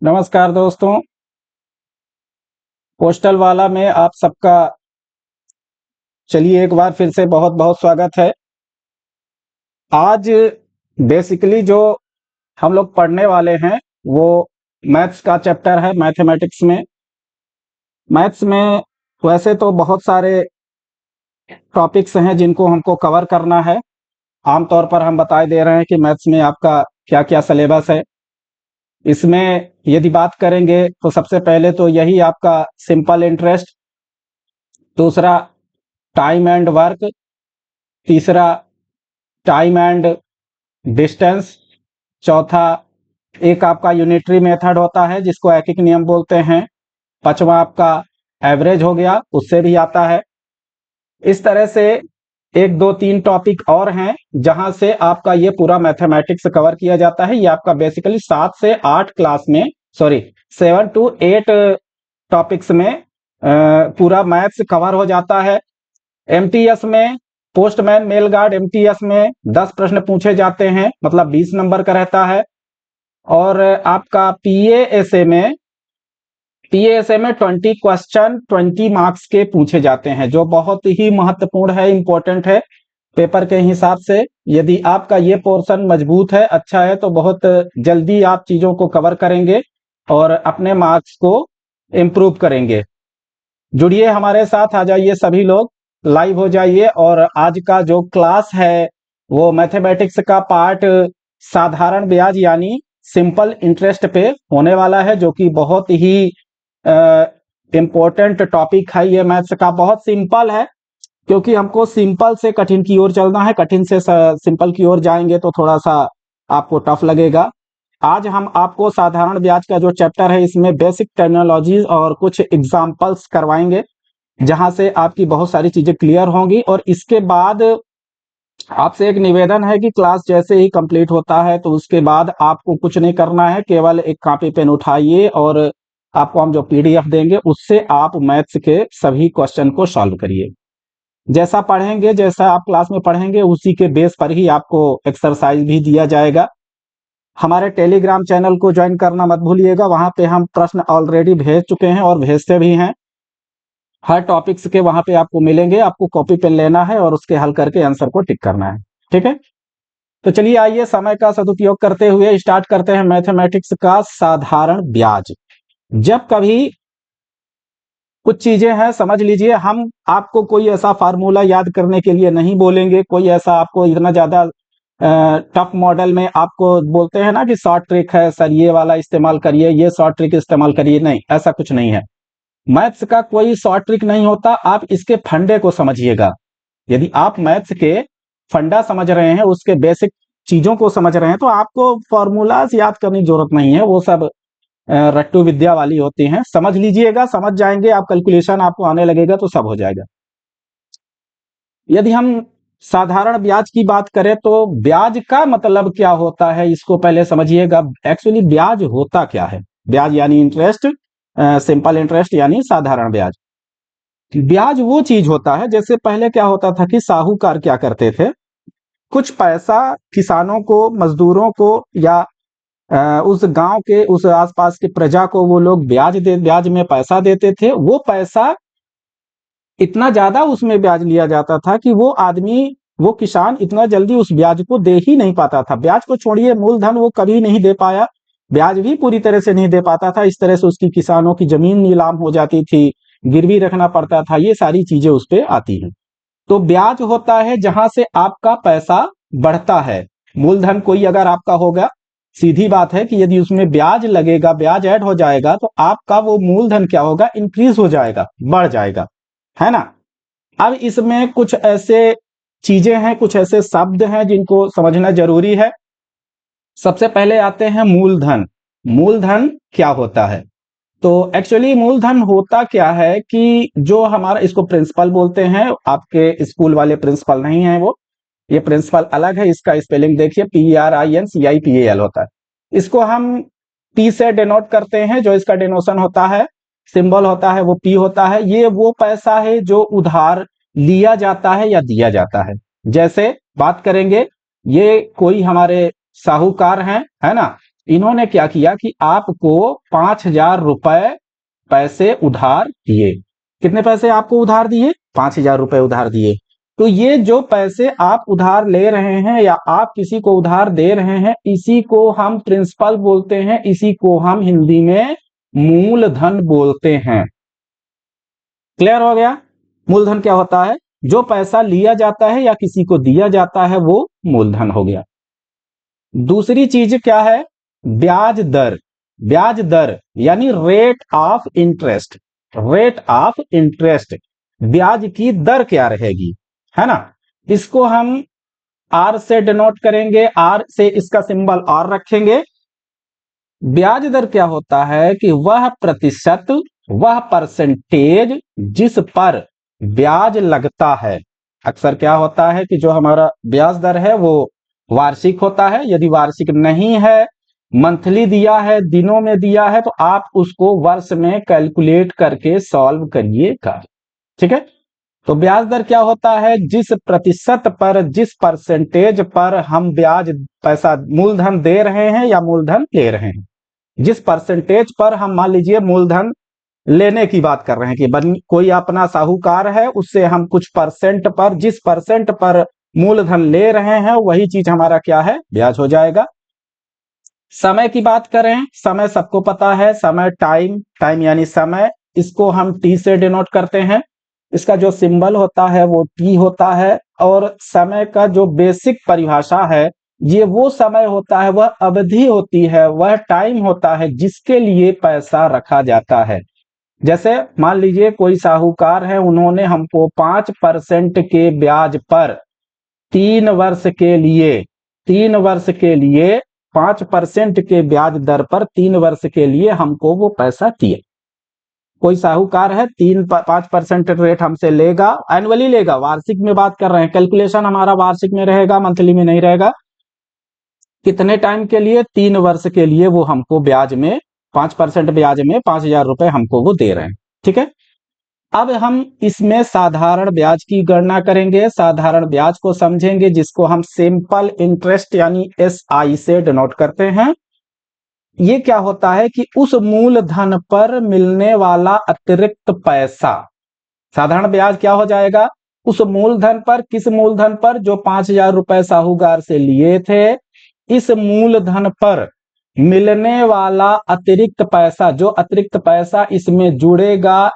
नमस्कार दोस्तों, पोस्टल वाला में आप सबका चलिए एक बार फिर से बहुत बहुत स्वागत है। आज बेसिकली जो हम लोग पढ़ने वाले हैं वो मैथ्स का चैप्टर है। मैथमेटिक्स में वैसे तो बहुत सारे टॉपिक्स हैं जिनको हमको कवर करना है। आमतौर पर हम बताए दे रहे हैं कि मैथ्स में आपका क्या क्या सिलेबस है। इसमें यदि बात करेंगे तो सबसे पहले तो यही आपका सिंपल इंटरेस्ट, दूसरा टाइम एंड वर्क, तीसरा टाइम एंड डिस्टेंस, चौथा एक आपका यूनिटरी मेथड होता है जिसको एकिक नियम बोलते हैं, पांचवा आपका एवरेज हो गया, उससे भी आता है। इस तरह से एक दो तीन टॉपिक और हैं जहां से आपका ये पूरा मैथमेटिक्स कवर किया जाता है। ये आपका बेसिकली 7 से 8 क्लास में, सॉरी 7 to 8 टॉपिक्स में पूरा मैथ्स कवर हो जाता है। एमटीएस में, पोस्टमैन मेल गार्ड एमटीएस में 10 प्रश्न पूछे जाते हैं, मतलब 20 नंबर का रहता है। और आपका पीएएसए में 20 क्वेश्चन 20 मार्क्स के पूछे जाते हैं, जो बहुत ही महत्वपूर्ण है, इंपॉर्टेंट है पेपर के हिसाब से। यदि आपका ये पोर्शन मजबूत है, अच्छा है, तो बहुत जल्दी आप चीजों को कवर करेंगे और अपने मार्क्स को इम्प्रूव करेंगे। जुड़िए हमारे साथ, आ जाइए सभी लोग, लाइव हो जाइए। और आज का जो क्लास है वो मैथमेटिक्स का पार्ट साधारण ब्याज यानी सिंपल इंटरेस्ट पे होने वाला है, जो कि बहुत ही इम्पोर्टेंट टॉपिक है। ये मैथ्स का बहुत सिंपल है, क्योंकि हमको सिंपल से कठिन की ओर चलना है। कठिन से सिंपल की ओर जाएंगे तो थोड़ा सा आपको टफ लगेगा। आज हम आपको साधारण ब्याज का जो चैप्टर है इसमें बेसिक टर्मिनोलॉजीज और कुछ एग्जाम्पल्स करवाएंगे, जहां से आपकी बहुत सारी चीजें क्लियर होंगी। और इसके बाद आपसे एक निवेदन है कि क्लास जैसे ही कंप्लीट होता है तो उसके बाद आपको कुछ नहीं करना है, केवल एक कॉपी पेन उठाइए और आपको हम जो पीडीएफ देंगे उससे आप मैथ्स के सभी क्वेश्चन को सॉल्व करिए। जैसा पढ़ेंगे, जैसा आप क्लास में पढ़ेंगे, उसी के बेस पर ही आपको एक्सरसाइज भी दिया जाएगा। हमारे टेलीग्राम चैनल को ज्वाइन करना मत भूलिएगा, वहां पे हम प्रश्न ऑलरेडी भेज चुके हैं और भेजते भी हैं। हर टॉपिक्स के वहां पे आपको मिलेंगे, आपको कॉपी पेन लेना है और उसके हल करके आंसर को टिक करना है, ठीक है। तो चलिए आइए समय का सदुपयोग करते हुए स्टार्ट करते हैं मैथमेटिक्स का साधारण ब्याज। जब कभी कुछ चीजें हैं, समझ लीजिए, हम आपको कोई ऐसा फार्मूला याद करने के लिए नहीं बोलेंगे, कोई ऐसा आपको इतना ज्यादा टफ मॉडल में आपको बोलते हैं ना कि शॉर्ट ट्रिक है सर, ये वाला इस्तेमाल करिए, ये शॉर्ट ट्रिक इस्तेमाल करिए, नहीं, ऐसा कुछ नहीं है। मैथ्स का कोई शॉर्ट ट्रिक नहीं होता, आप इसके फंडे को समझिएगा। यदि आप मैथ्स के फंडा समझ रहे हैं, उसके बेसिक चीजों को समझ रहे हैं, तो आपको फॉर्मूलाज याद करने की जरूरत नहीं है, वो सब रट्टू विद्या वाली होती हैं। समझ लीजिएगा, समझ जाएंगे आप, कैलकुलेशन आपको आने लगेगा तो सब हो जाएगा। यदि हम साधारण ब्याज की बात करें तो ब्याज का मतलब क्या होता है, इसको पहले समझिएगा। एक्चुअली ब्याज होता क्या है? ब्याज यानी इंटरेस्ट, सिंपल इंटरेस्ट यानी साधारण ब्याज। ब्याज वो चीज होता है, जैसे पहले क्या होता था कि साहूकार क्या करते थे, कुछ पैसा किसानों को, मजदूरों को, या उस गांव के, उस आसपास के प्रजा को वो लोग ब्याज में पैसा देते थे। वो पैसा इतना ज्यादा उसमें ब्याज लिया जाता था कि वो आदमी, वो किसान इतना जल्दी उस ब्याज को दे ही नहीं पाता था। ब्याज को छोड़िए, मूलधन वो कभी नहीं दे पाया, ब्याज भी पूरी तरह से नहीं दे पाता था। इस तरह से उसकी, किसानों की जमीन नीलाम हो जाती थी, गिरवी रखना पड़ता था, ये सारी चीजें उस पर आती हैं। तो ब्याज होता है जहां से आपका पैसा बढ़ता है। मूलधन कोई अगर आपका होगा, सीधी बात है कि यदि उसमें ब्याज लगेगा, ब्याज ऐड हो जाएगा, तो आपका वो मूलधन क्या होगा, इंक्रीज हो जाएगा, बढ़ जाएगा, है ना। अब इसमें कुछ ऐसे चीजें हैं, कुछ ऐसे शब्द हैं जिनको समझना जरूरी है। सबसे पहले आते हैं मूलधन। मूलधन क्या होता है? तो एक्चुअली मूलधन होता क्या है कि जो हमारा, इसको प्रिंसिपल बोलते हैं, आपके स्कूल वाले प्रिंसिपल नहीं है वो, ये प्रिंसिपल अलग है। इसका स्पेलिंग देखिए, PRINCIPAL होता है। इसको हम P से डिनोट करते हैं, जो इसका डिनोशन होता है, सिंबल होता है, वो P होता है। ये वो पैसा है जो उधार लिया जाता है या दिया जाता है। जैसे बात करेंगे, ये कोई हमारे साहूकार हैं, है ना, इन्होंने क्या किया कि आपको 5,000 रुपए पैसे उधार दिए। कितने पैसे आपको उधार दिए? 5,000 रुपए उधार दिए। तो ये जो पैसे आप उधार ले रहे हैं या आप किसी को उधार दे रहे हैं, इसी को हम प्रिंसिपल बोलते हैं, इसी को हम हिंदी में मूलधन बोलते हैं। क्लियर हो गया? मूलधन क्या होता है? जो पैसा लिया जाता है या किसी को दिया जाता है वो मूलधन हो गया। दूसरी चीज क्या है? ब्याज दर। ब्याज दर यानी rate of interest. Rate of interest, ब्याज की दर क्या रहेगी, है ना? इसको हम आर से डिनोट करेंगे, आर से इसका सिंबल आर रखेंगे। ब्याज दर क्या होता है कि वह प्रतिशत, वह परसेंटेज जिस पर ब्याज लगता है। अक्सर क्या होता है कि जो हमारा ब्याज दर है वो वार्षिक होता है। यदि वार्षिक नहीं है, मंथली दिया है, दिनों में दिया है, तो आप उसको वर्ष में कैलकुलेट करके सॉल्व करिएगा। ठीक है? तो ब्याज दर क्या होता है? जिस प्रतिशत पर, जिस परसेंटेज पर हम ब्याज पैसा मूलधन दे रहे हैं या मूलधन ले रहे हैं, जिस परसेंटेज पर हम मान लीजिए मूलधन लेने की बात कर रहे हैं कि कोई अपना साहूकार है, उससे हम कुछ परसेंट पर, जिस परसेंट पर मूलधन ले रहे हैं वही चीज हमारा क्या है? ब्याज हो जाएगा। समय की बात करें, समय सबको पता है, समय टाइम, टाइम यानी समय, इसको हम टी से डिनोट करते हैं। इसका जो सिंबल होता है वो टी होता है। और समय का जो बेसिक परिभाषा है, ये वो समय होता है, वह अवधि होती है, वह टाइम होता है जिसके लिए पैसा रखा जाता है। जैसे मान लीजिए कोई साहूकार है, उन्होंने हमको 5% के ब्याज पर 3 वर्ष के लिए, 3 वर्ष के लिए 5% के ब्याज दर पर 3 वर्ष के लिए हमको वो पैसा दिए। कोई साहूकार है, 5% रेट हमसे लेगा, एनुअली लेगा, वार्षिक में बात कर रहे हैं, कैलकुलेशन हमारा वार्षिक में रहेगा, मंथली में नहीं रहेगा। कितने टाइम के लिए? 3 वर्ष के लिए वो हमको ब्याज में 5% ब्याज में 5,000 रुपए हमको वो दे रहे हैं। ठीक है? अब हम इसमें साधारण ब्याज की गणना करेंगे, साधारण ब्याज को समझेंगे, जिसको हम सिंपल इंटरेस्ट यानी SI से डिनोट करते हैं। ये क्या होता है कि उस मूलधन पर मिलने वाला अतिरिक्त पैसा, साधारण ब्याज क्या हो जाएगा? उस मूलधन पर, किस मूलधन पर? जो 5,000 रुपए साहूकार से लिए थे, इस मूलधन पर मिलने वाला अतिरिक्त पैसा, जो अतिरिक्त पैसा इसमें जुड़ेगा,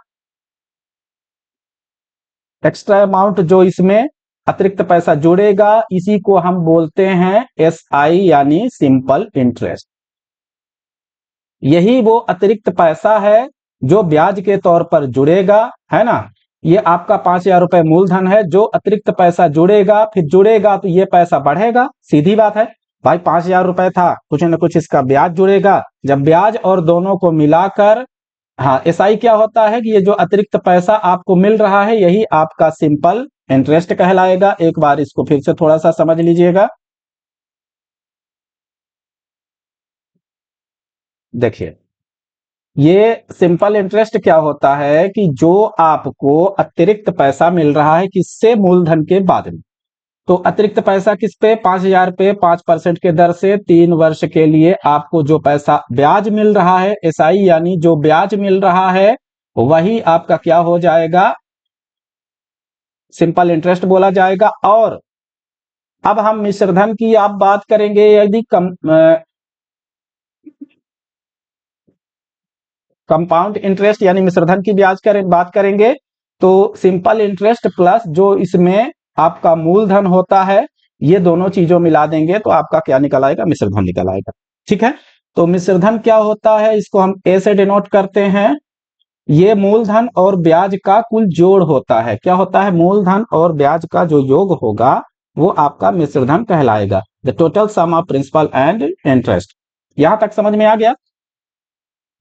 एक्स्ट्रा अमाउंट जो इसमें अतिरिक्त पैसा जुड़ेगा, इसी को हम बोलते हैं SI यानी सिंपल इंटरेस्ट। यही वो अतिरिक्त पैसा है जो ब्याज के तौर पर जुड़ेगा, है ना? ये आपका 5,000 रुपए मूलधन है, जो अतिरिक्त पैसा जुड़ेगा, फिर जुड़ेगा तो ये पैसा बढ़ेगा, सीधी बात है भाई। 5,000 रुपए था, कुछ न कुछ इसका ब्याज जुड़ेगा, जब ब्याज और दोनों को मिलाकर, हाँ, SI क्या होता है कि ये जो अतिरिक्त पैसा आपको मिल रहा है, यही आपका सिंपल इंटरेस्ट कहलाएगा। एक बार इसको फिर से थोड़ा सा समझ लीजिएगा। देखिए, ये सिंपल इंटरेस्ट क्या होता है कि जो आपको अतिरिक्त पैसा मिल रहा है, किससे? मूलधन के बाद में। तो अतिरिक्त पैसा किस पे? 5,000 पे 5% के दर से 3 वर्ष के लिए आपको जो पैसा ब्याज मिल रहा है, SI यानी जो ब्याज मिल रहा है, वही आपका क्या हो जाएगा? सिंपल इंटरेस्ट बोला जाएगा। और अब हम मिश्रधन की आप बात करेंगे, यदि कंपाउंड इंटरेस्ट यानी मिश्रधन की बात करेंगे, तो सिंपल इंटरेस्ट प्लस जो इसमें आपका मूलधन होता है, ये दोनों चीजों मिला देंगे तो आपका क्या निकल आएगा? मिश्रधन निकल आएगा। ठीक है? तो मिश्रधन क्या होता है? इसको हम A से डिनोट करते हैं। ये मूलधन और ब्याज का कुल जोड़ होता है। क्या होता है? मूलधन और ब्याज का जो योग होगा वो आपका मिश्रधन कहलाएगा। The total sum of principal and interest. यहां तक समझ में आ गया?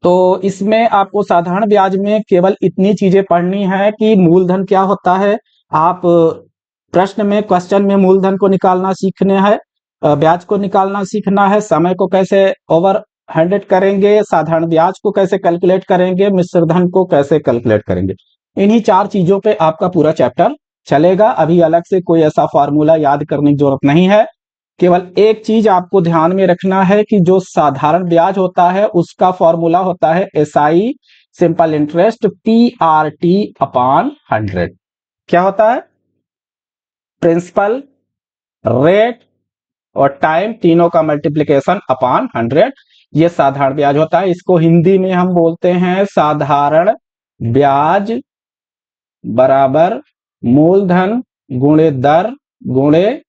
तो इसमें आपको साधारण ब्याज में केवल इतनी चीजें पढ़नी है कि मूलधन क्या होता है। आप प्रश्न में, क्वेश्चन में मूलधन को निकालना सीखने हैं, ब्याज को निकालना सीखना है, समय को कैसे ओवर हैंडेड करेंगे, साधारण ब्याज को कैसे कैलकुलेट करेंगे, मिश्रधन को कैसे कैलकुलेट करेंगे। इन्हीं 4 चीजों पे आपका पूरा चैप्टर चलेगा। अभी अलग से कोई ऐसा फॉर्मूला याद करने की जरूरत नहीं है। केवल एक चीज आपको ध्यान में रखना है कि जो साधारण ब्याज होता है उसका फॉर्मूला होता है SI simple interest PRT upon 100। क्या होता है? प्रिंसिपल, रेट और टाइम तीनों का मल्टीप्लिकेशन अपॉन 100। ये साधारण ब्याज होता है। इसको हिंदी में हम बोलते हैं साधारण ब्याज बराबर मूलधन गुणे दर गुणे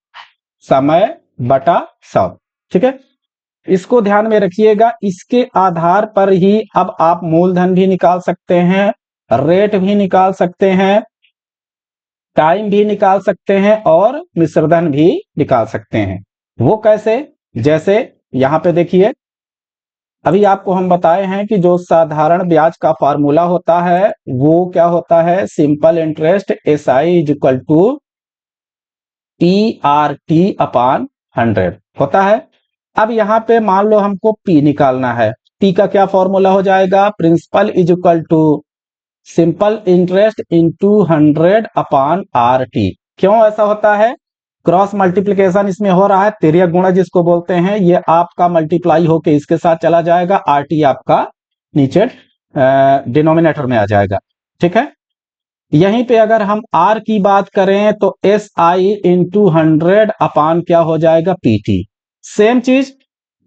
समय बटा 100। ठीक है, इसको ध्यान में रखिएगा। इसके आधार पर ही अब आप मूलधन भी निकाल सकते हैं, रेट भी निकाल सकते हैं, टाइम भी निकाल सकते हैं और मिश्रधन भी निकाल सकते हैं। वो कैसे? जैसे यहां पे देखिए, अभी आपको हम बताए हैं कि जो साधारण ब्याज का फार्मूला होता है वो क्या होता है? Simple interest SI is equal to PRT upon 100 होता है। अब यहां पे मान लो हमको P निकालना है। P का क्या फॉर्मूला हो जाएगा? Principal is equal to simple interest into 100 upon RT। क्यों ऐसा होता है? क्रॉस मल्टीप्लिकेशन इसमें हो रहा है, तिर्यक गुणा जिसको बोलते हैं। ये आपका मल्टीप्लाई होके इसके साथ चला जाएगा, RT आपका नीचे डिनोमिनेटर में आ जाएगा। ठीक है, यहीं पे अगर हम R की बात करें तो SI इंटू 100 अपान क्या हो जाएगा? PT। सेम चीज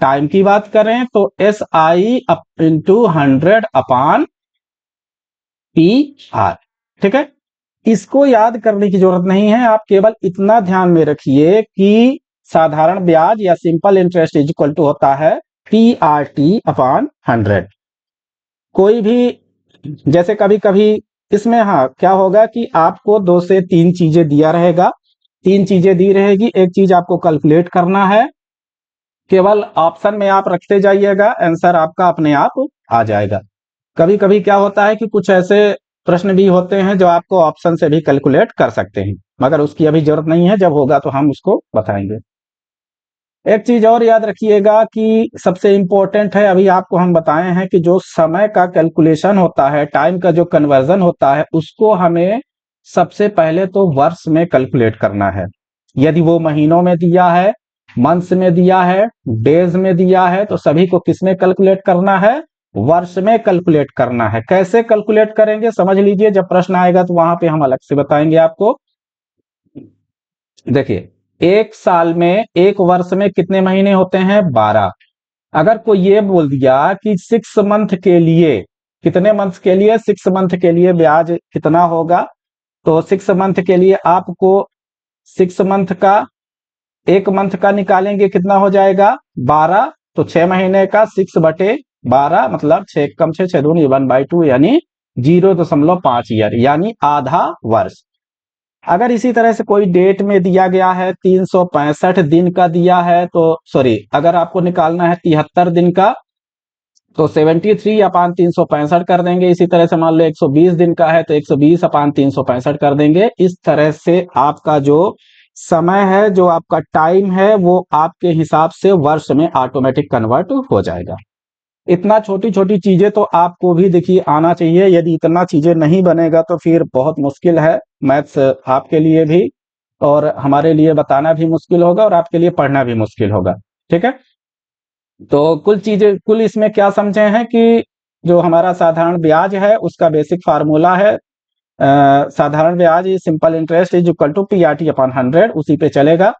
टाइम की बात करें तो SI इंटू 100 अपान PR। ठीक है, इसको याद करने की जरूरत नहीं है, आप केवल इतना ध्यान में रखिए कि साधारण ब्याज या simple interest is equal to होता है PRT अपॉन 100। कोई भी जैसे कभी कभी इसमें हाँ क्या होगा कि आपको 2 से 3 चीजें दिया रहेगा, 3 चीजें दी रहेगी, एक चीज आपको कैलकुलेट करना है। केवल ऑप्शन में आप रखते जाइएगा, आंसर आपका अपने आप आ जाएगा। कभी कभी क्या होता है कि कुछ ऐसे प्रश्न भी होते हैं जो आपको ऑप्शन से भी कैलकुलेट कर सकते हैं, मगर उसकी अभी जरूरत नहीं है, जब होगा तो हम उसको बताएंगे। एक चीज और याद रखिएगा कि सबसे इंपॉर्टेंट है, अभी आपको हम बताए हैं कि जो समय का कैलकुलेशन होता है, टाइम का जो कन्वर्जन होता है, उसको हमें सबसे पहले तो वर्ष में कैलकुलेट करना है। यदि वो महीनों में दिया है, मंथ्स में दिया है, डेज में दिया है, तो सभी को किस में कैलकुलेट करना है? वर्ष में कैलकुलेट करना है। कैसे कैलकुलेट करेंगे समझ लीजिए, जब प्रश्न आएगा तो वहां पे हम अलग से बताएंगे आपको। देखिए, एक साल में, एक वर्ष में कितने महीने होते हैं? 12। अगर कोई ये बोल दिया कि 6 मंथ के लिए, कितने मंथ के लिए? 6 मंथ के लिए ब्याज कितना होगा? तो 6 मंथ के लिए आपको 6 मंथ का, एक मंथ का निकालेंगे, कितना हो जाएगा? 12। तो 6 महीने का 6/12 मतलब 6 कम 6 6 दूनी 1/2 यानी 0.5 ईयर, यानी आधा वर्ष। अगर इसी तरह से कोई डेट में दिया गया है, 365 दिन का दिया है, तो सॉरी, अगर आपको निकालना है 73 दिन का तो 73 अपान 365 कर देंगे। इसी तरह से मान लो 120 दिन का है तो 120 अपान 365 कर देंगे। इस तरह से आपका जो समय है, जो आपका टाइम है, वो आपके हिसाब से वर्ष में ऑटोमेटिक कन्वर्ट हो जाएगा। इतना छोटी छोटी चीजें तो आपको भी देखिए आना चाहिए। यदि इतना चीजें नहीं बनेगा तो फिर बहुत मुश्किल है मैथ्स आपके लिए भी, और हमारे लिए बताना भी मुश्किल होगा और आपके लिए पढ़ना भी मुश्किल होगा। ठीक है, तो कुल इसमें क्या समझे हैं कि जो हमारा साधारण ब्याज है उसका बेसिक फार्मूला है साधारण ब्याज simple interest is equal to PRT upon 100, उसी पे चलेगा।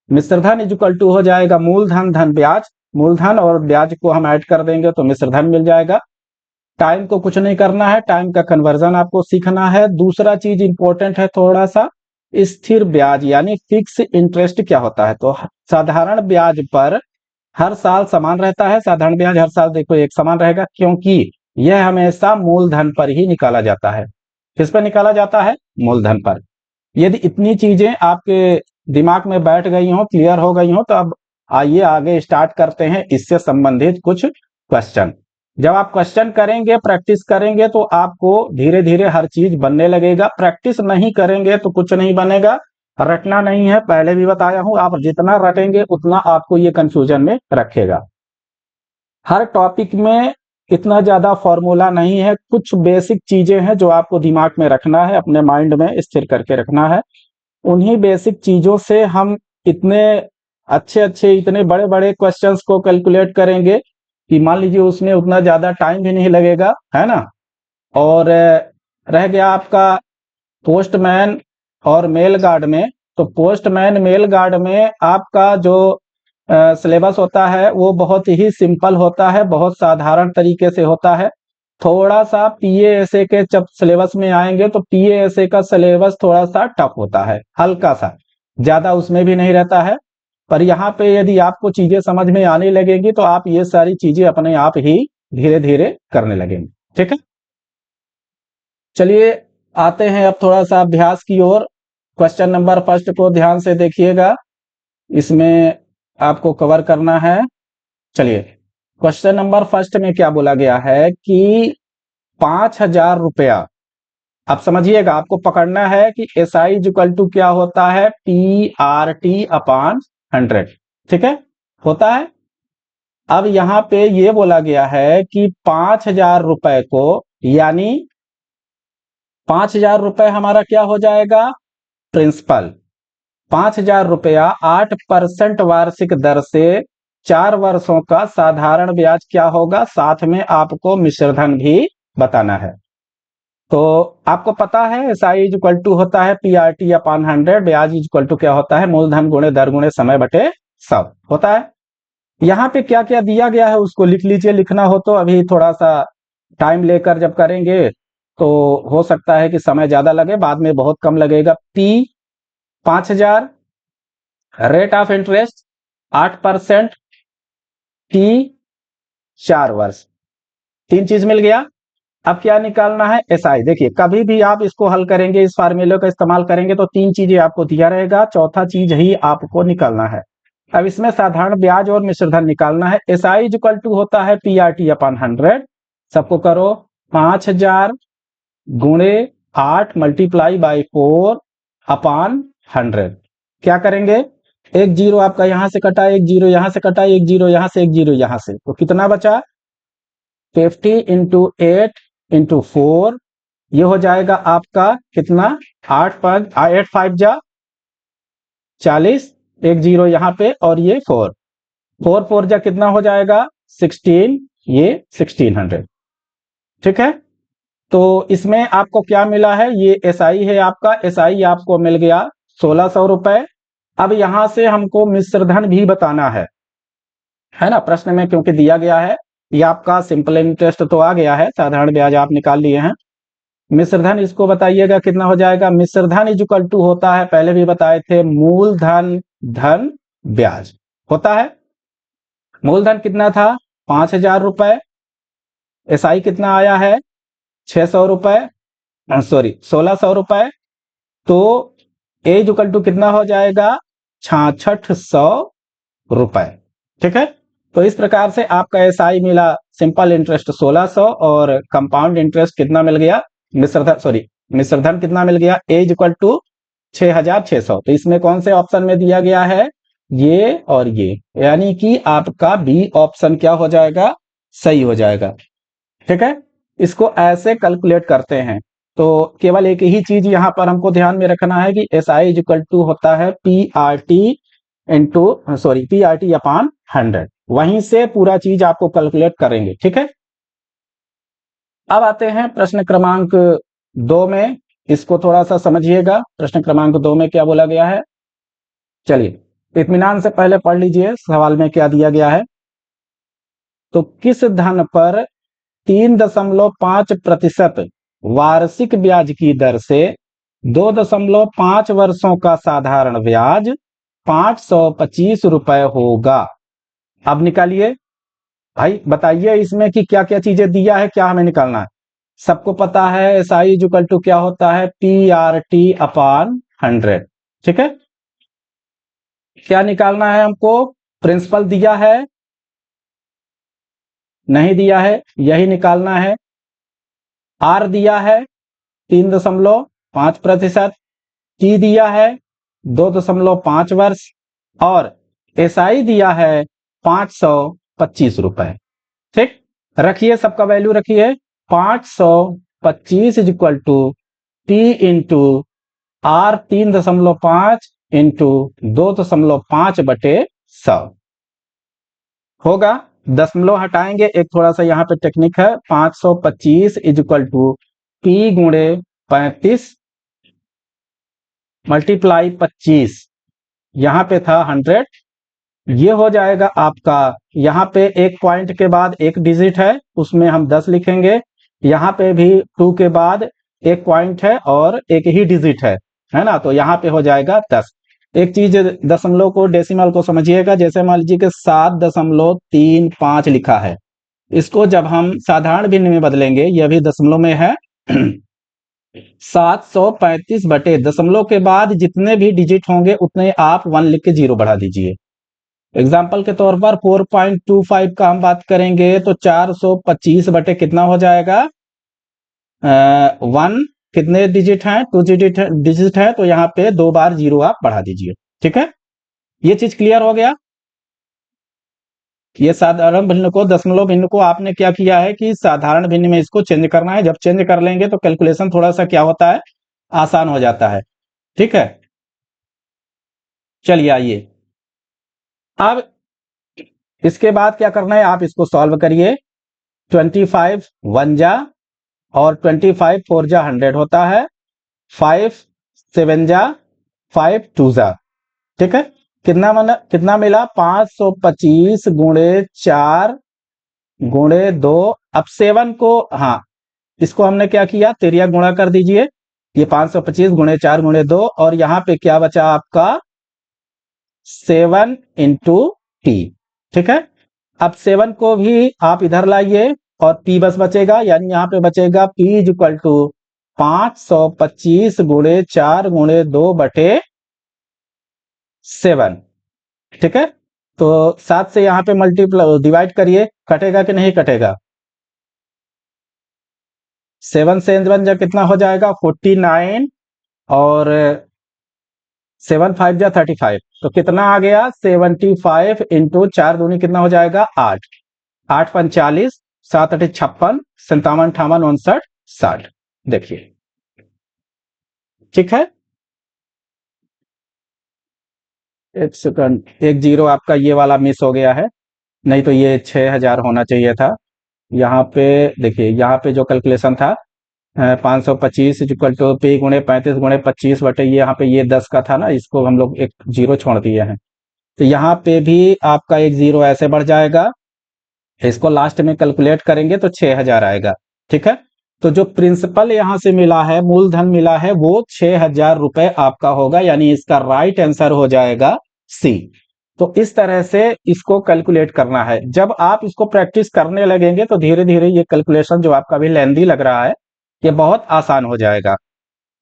मिश्रधन इज इक्वल टू हो जाएगा मूलधन धन ब्याज, मूलधन और ब्याज को हम ऐड कर देंगे तो मिश्रधन मिल जाएगा। टाइम को कुछ नहीं करना है, टाइम का कन्वर्जन आपको सीखना है। दूसरा चीज इंपॉर्टेंट है थोड़ा सा, स्थिर ब्याज यानी फिक्स इंटरेस्ट क्या होता है? तो साधारण ब्याज पर हर साल समान रहता है, साधारण ब्याज हर साल देखो एक समान रहेगा, क्योंकि यह हमेशा मूलधन पर ही निकाला जाता है। किस पर निकाला जाता है? मूलधन पर। यदि इतनी चीजें आपके दिमाग में बैठ गई हो, क्लियर हो गई हो, तो अब आइए आगे स्टार्ट करते हैं इससे संबंधित कुछ क्वेश्चन। जब आप क्वेश्चन करेंगे, प्रैक्टिस करेंगे, तो आपको धीरे धीरे हर चीज बनने लगेगा। प्रैक्टिस नहीं करेंगे तो कुछ नहीं बनेगा। रटना नहीं है, पहले भी बताया हूं, आप जितना रटेंगे उतना आपको ये कंफ्यूजन में रखेगा। हर टॉपिक में इतना ज्यादा फॉर्मूला नहीं है, कुछ बेसिक चीजें हैं जो आपको दिमाग में रखना है, अपने माइंड में स्थिर करके रखना है। उन्हीं बेसिक चीजों से हम इतने अच्छे अच्छे इतने बड़े बड़े क्वेश्चंस को कैलकुलेट करेंगे कि मान लीजिए उसमें उतना ज़्यादा टाइम भी नहीं लगेगा, है ना। और रह गया आपका पोस्टमैन और मेल गार्ड में, तो पोस्टमैन मेल गार्ड में आपका जो सिलेबस होता है वो बहुत ही सिंपल होता है, बहुत साधारण तरीके से होता है। थोड़ा सा पीएएसए के जब सिलेबस में आएंगे तो पीएएसए का सिलेबस थोड़ा सा टफ होता है, हल्का सा, ज्यादा उसमें भी नहीं रहता है। पर यहाँ पे यदि आपको चीजें समझ में आने लगेंगी तो आप ये सारी चीजें अपने आप ही धीरे धीरे करने लगेंगे, ठीक है। चलिए आते हैं अब थोड़ा सा अभ्यास की ओर। क्वेश्चन नंबर फर्स्ट को ध्यान से देखिएगा, इसमें आपको कवर करना है। चलिए क्वेश्चन नंबर फर्स्ट में क्या बोला गया है कि 5,000 रुपया। अब समझिएगा, आपको पकड़ना है कि SI इक्वल टू क्या होता है, PRT अपॉन 100, ठीक है, होता है। अब यहाँ पे ये बोला गया है कि 5,000 रुपए को, यानी 5,000 रुपए हमारा क्या हो जाएगा, प्रिंसिपल। 5,000 रुपया 8% वार्षिक दर से 4 वर्षों का साधारण ब्याज क्या होगा, साथ में आपको मिश्रधन भी बताना है। तो आपको पता है SI इक्वल टू होता है PRT अपॉन 100, ब्याज इक्वल टू क्या होता है, मूलधन गुणे दर गुणे समय बटे 100 होता है। यहाँ पे क्या क्या दिया गया है उसको लिख लीजिए, लिखना हो तो अभी थोड़ा सा टाइम लेकर जब करेंगे तो हो सकता है कि समय ज्यादा लगे, बाद में बहुत कम लगेगा। P 5,000, rate of interest 8%, T 4 वर्ष, तीन चीज मिल गया। अब क्या निकालना है, SI। देखिए कभी भी आप इसको हल करेंगे, इस फार्मूले का इस्तेमाल करेंगे तो तीन चीजें आपको दिया रहेगा, चौथा चीज ही आपको निकालना है। अब इसमें साधारण ब्याज और मिश्रधन निकालना है। SI इक्वल टू होता है PRT अपॉन 100, सबको करो 5,000 गुणे 8 मल्टीप्लाई बाई 4 अपॉन 100। क्या करेंगे, एक जीरो आपका यहां से कटा, एक जीरो यहां से कटा, एक जीरो यहां से, एक जीरो यहां से, तो कितना बचा, 50 इंटू 8 इंटू 4, ये हो जाएगा आपका कितना, 8 5 जा 40, एक जीरो यहाँ पे और ये 4 4 4 जा कितना हो जाएगा 16, ये 1600, ठीक है। तो इसमें आपको क्या मिला है, ये SI है आपका, SI आपको मिल गया 1,600 रुपए। अब यहां से हमको मिश्रधन भी बताना है ना, प्रश्न में क्योंकि दिया गया है। ये आपका सिंपल इंटरेस्ट तो आ गया है, साधारण ब्याज आप निकाल लिए हैं। मिश्रधन इसको बताइएगा कितना हो जाएगा। मिश्रधन इक्वल टू होता है, पहले भी बताए थे, मूलधन धन ब्याज होता है। मूलधन कितना था 5,000 रुपए, SI कितना आया है 600 रुपए, सॉरी 1,600 रुपए, तो A इक्वल टू कितना हो जाएगा 6,600 रुपए, ठीक है। तो इस प्रकार से आपका SI मिला सिंपल इंटरेस्ट 1,600 और कंपाउंड इंटरेस्ट कितना मिल गया, मिश्रधन कितना मिल गया, A इक्वल टू 6,600। तो इसमें कौन से ऑप्शन में दिया गया है, ये और ये, यानी कि आपका B ऑप्शन क्या हो जाएगा, सही हो जाएगा, ठीक है। इसको ऐसे कैलकुलेट करते हैं। तो केवल एक ही चीज यहां पर हमको ध्यान में रखना है कि SI इक्वल टू होता है PRT अपॉन 100, वहीं से पूरा चीज आपको कैलकुलेट करेंगे, ठीक है। अब आते हैं प्रश्न क्रमांक 2 में, इसको थोड़ा सा समझिएगा। प्रश्न क्रमांक 2 में क्या बोला गया है, चलिए इत्मीनान से पहले पढ़ लीजिए सवाल में क्या दिया गया है। तो किस धन पर 3.5% वार्षिक ब्याज की दर से 2.5 वर्षों का साधारण ब्याज 525 रुपए होगा। अब निकालिए भाई, बताइए इसमें कि क्या क्या चीजें दिया है, क्या हमें निकालना है। सबको पता है SI इक्वल टू क्या होता है, PRT अपॉन 100, ठीक है। क्या निकालना है हमको, प्रिंसिपल दिया है नहीं दिया है, यही निकालना है। R दिया है 3.5%, T दिया है 2.5 वर्ष और SI दिया है 525 रुपए, ठीक। रखिए सबका वैल्यू रखिए, 525 equal to T into R 3.5 into 2.5 बटे 100 होगा। दशमलव हटाएंगे, एक थोड़ा सा यहाँ पे टेक्निक है। 525 इज इक्वल टू P गुणे 35 मल्टीप्लाई 25, यहाँ पे था 100, ये हो जाएगा आपका। यहाँ पे एक पॉइंट के बाद एक डिजिट है, उसमें हम 10 लिखेंगे। यहाँ पे भी 2 के बाद एक पॉइंट है और एक ही डिजिट है ना, तो यहाँ पे हो जाएगा 10। एक चीज दशमलव को, डेसिमल को समझिएगा। जैसे मान लीजिए कि 7.35 लिखा है, इसको जब हम साधारण भिन्न में बदलेंगे, यह भी दशमलव में है 735 बटे दशमलव के बाद जितने भी डिजिट होंगे उतने आप 1 लिख के 0 बढ़ा दीजिए। एग्जाम्पल के तौर पर 4.25 का हम बात करेंगे तो 425 बटे कितना हो जाएगा, 1 कितने डिजिट हैं, 2 डिजिट है, तो यहाँ पे 2 बार 0 आप बढ़ा दीजिए। ठीक है, ये चीज क्लियर हो गया। ये साधारण भिन्न को, दशमलव भिन्न को आपने क्या किया है कि साधारण भिन्न में इसको चेंज करना है। जब चेंज कर लेंगे तो कैलकुलेशन थोड़ा सा क्या होता है, आसान हो जाता है। ठीक है, चलिए आइए अब इसके बाद क्या करना है, आप इसको सॉल्व करिए। 25 1 जा और 25 4 जा 100 होता है, 5 7 जा 5 2 जा। ठीक है, कितना मिला 525 गुणे 4 गुणे 2। अब 7 को, हाँ इसको हमने क्या किया, तिरिया गुणा कर दीजिए। ये 525 गुणे 4 गुणे 2, और यहां पे क्या बचा आपका 7 इंटू टी। ठीक है, अब 7 को भी आप इधर लाइए और P बस बचेगा, यानी यहां पे बचेगा P इज इक्वल टू 525 गुणे 4 गुणे 2 बटे 7। ठीक है, तो 7 से यहां पे मल्टीप्लाई डिवाइड करिए, कटेगा कि नहीं कटेगा, 7 से 1 जा कितना हो जाएगा 49, और 7 5 जा 35, तो कितना आ गया 75 इंटू 4 दूनी कितना हो जाएगा 8, 8 45, 7 8 56, 57 58 59 60। देखिए ठीक है, एक सेकंड, एक 0 आपका ये वाला मिस हो गया है, नहीं तो ये 6000 होना चाहिए था। यहाँ पे देखिए, यहाँ पे जो कैलकुलेशन था 525 इक्वल टू P गुणे 35 गुणे 25 बटे ये, यहाँ पे ये 10 का था ना, इसको हम लोग एक 0 छोड़ दिए हैं, तो यहाँ पे भी आपका एक 0 ऐसे बढ़ जाएगा। इसको लास्ट में कैलकुलेट करेंगे तो 6000 आएगा। ठीक है, तो जो प्रिंसिपल यहां से मिला है, मूलधन मिला है, वो 6000 रुपए आपका होगा, यानी इसका राइट आंसर हो जाएगा सी। तो इस तरह से इसको कैलकुलेट करना है। जब आप इसको प्रैक्टिस करने लगेंगे तो धीरे धीरे ये कैलकुलेशन जो आपका भी लेंदी लग रहा है, ये बहुत आसान हो जाएगा।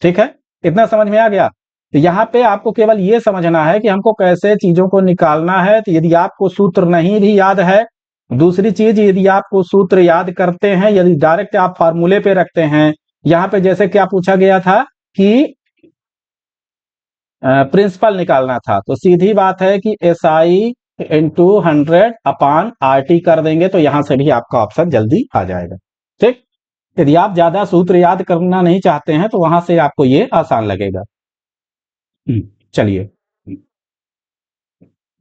ठीक है, इतना समझ में आ गया। तो यहाँ पे आपको केवल ये समझना है कि हमको कैसे चीजों को निकालना है। तो यदि आपको सूत्र नहीं भी याद है, दूसरी चीज, यदि आपको सूत्र याद करते हैं, यदि डायरेक्ट आप फार्मूले पे रखते हैं, यहाँ पे जैसे क्या पूछा गया था कि प्रिंसिपल निकालना था, तो सीधी बात है कि SI इंटू 100 अपान RT कर देंगे तो यहां से भी आपका ऑप्शन जल्दी आ जाएगा। ठीक, यदि आप ज्यादा सूत्र याद करना नहीं चाहते हैं तो वहां से आपको ये आसान लगेगा। चलिए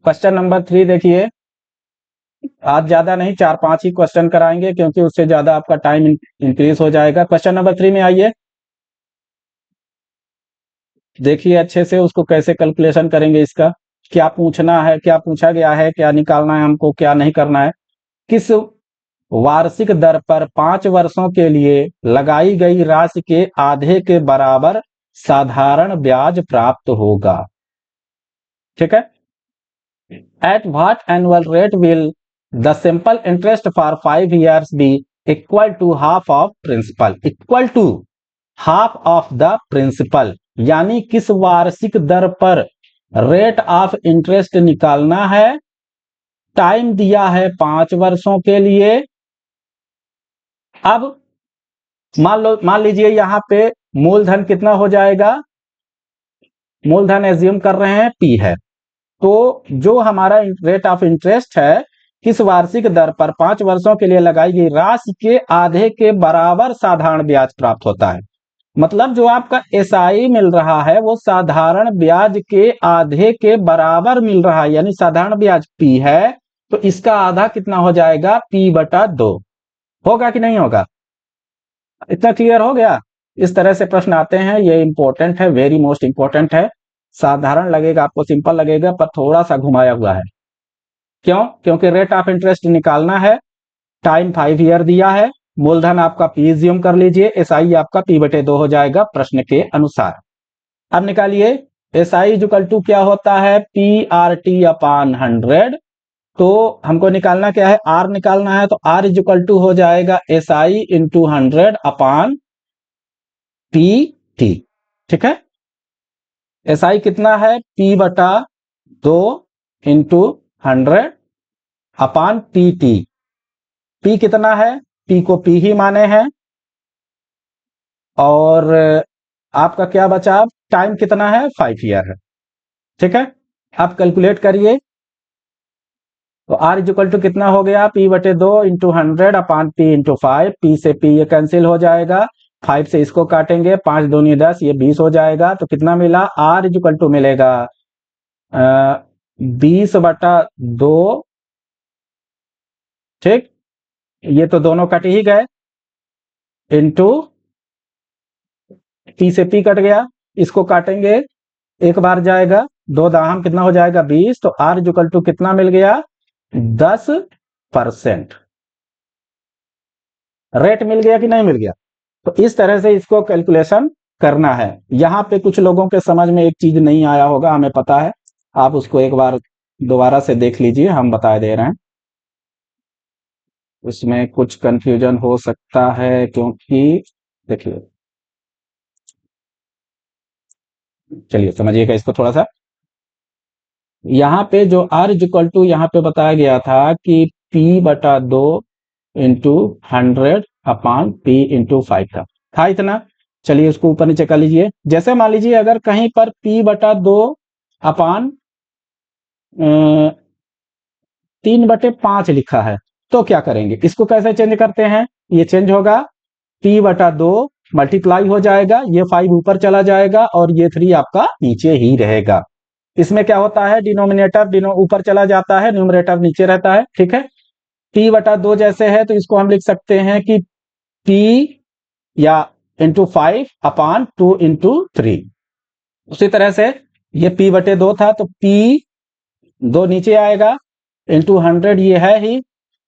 क्वेश्चन नंबर 3 देखिए। आज ज्यादा नहीं, 4 5 ही क्वेश्चन कराएंगे, क्योंकि उससे ज्यादा आपका टाइम इंक्रीज हो जाएगा। क्वेश्चन नंबर 3 में आइए, देखिए अच्छे से उसको कैसे कैलकुलेशन करेंगे, इसका क्या पूछना है, क्या पूछा गया है, क्या निकालना है हमको, क्या नहीं करना है। किस वार्षिक दर पर 5 वर्षों के लिए लगाई गई राशि के आधे के बराबर साधारण ब्याज प्राप्त होगा। ठीक है, at what annual rate will the simple interest for 5 years be equal to half of principal, equal to half of the principal, यानी किस वार्षिक दर पर रेट ऑफ इंटरेस्ट निकालना है। टाइम दिया है 5 वर्षों के लिए। अब मान लीजिए यहां पे मूलधन कितना हो जाएगा, मूलधन एज्यूम कर रहे हैं P है, तो जो हमारा रेट ऑफ इंटरेस्ट है किस वार्षिक दर पर 5 वर्षों के लिए लगाई गई राशि के आधे के बराबर साधारण ब्याज प्राप्त होता है। मतलब जो आपका एसआई मिल रहा है वो साधारण ब्याज के आधे के बराबर मिल रहा है, यानी साधारण ब्याज पी है तो इसका आधा कितना हो जाएगा, p/2। होगा कि नहीं होगा? इतना क्लियर हो गया? इस तरह से प्रश्न आते हैं, ये इंपॉर्टेंट है, वेरी मोस्ट इंपॉर्टेंट है। साधारण लगेगा आपको, सिंपल लगेगा, पर थोड़ा सा घुमाया हुआ है। क्यों? क्योंकि रेट ऑफ इंटरेस्ट निकालना है, टाइम 5 ईयर दिया है, मूलधन आपका पी ज्यूम कर लीजिए, एसआई आपका p/2 हो जाएगा प्रश्न के अनुसार। अब निकालिए एसआई इक्वल टू क्या होता है, PRT/100। तो हमको निकालना क्या है, आर निकालना है, तो आर इक्वल टू हो जाएगा एसआई इंटू 100/PT। ठीक है, एसआई कितना है, p/2 इंटू 100/PT। पी कितना है, पी को पी ही माने हैं, और आपका क्या बचा, टाइम कितना है, 5 ईयर है। ठीक है, आप कैलकुलेट करिए, तो आर इक्वल टू कितना हो गया, p/2 into 100/p into 5। P से पी ये कैंसिल हो जाएगा, 5 से इसको काटेंगे, 5 दूनी 10, ये 20 हो जाएगा। तो कितना मिला, आर इक्वल टू मिलेगा 20/2। ठीक, ये तो दोनों कट ही गए, इंटू पी से पी कट गया, इसको काटेंगे, एक बार जाएगा, दो दाहम कितना हो जाएगा, 20। तो आर इक्वल टू कितना मिल गया, 10%। रेट मिल गया कि नहीं मिल गया? तो इस तरह से इसको कैलकुलेशन करना है। यहां पे कुछ लोगों के समझ में एक चीज नहीं आया होगा, हमें पता है, आप उसको एक बार दोबारा से देख लीजिए, हम बता दे रहे हैं। उसमें कुछ कंफ्यूजन हो सकता है, क्योंकि देखिए, चलिए समझिएगा इसको थोड़ा सा। यहाँ पे जो आर इक्वल टू यहाँ पे बताया गया था कि p/2 इंटू 100/p इंटू 5 था इतना। चलिए उसको ऊपर नीचे कर लीजिए। जैसे मान लीजिए अगर कहीं पर p/2 अपान 3/5 लिखा है, तो क्या करेंगे, इसको कैसे चेंज करते हैं, ये चेंज होगा, p/2 मल्टीप्लाई हो जाएगा, ये 5 ऊपर चला जाएगा और ये 3 आपका नीचे ही रहेगा। इसमें क्या होता है, डिनोमिनेटर ऊपर चला जाता है, न्यूमरेटर नीचे रहता है। ठीक है, p/2 जैसे है तो इसको हम लिख सकते हैं कि p या इंटू 5/2 इंटू 3। उसी तरह से ये p/2 था, तो p 2 नीचे आएगा, इंटू 100 ये है ही,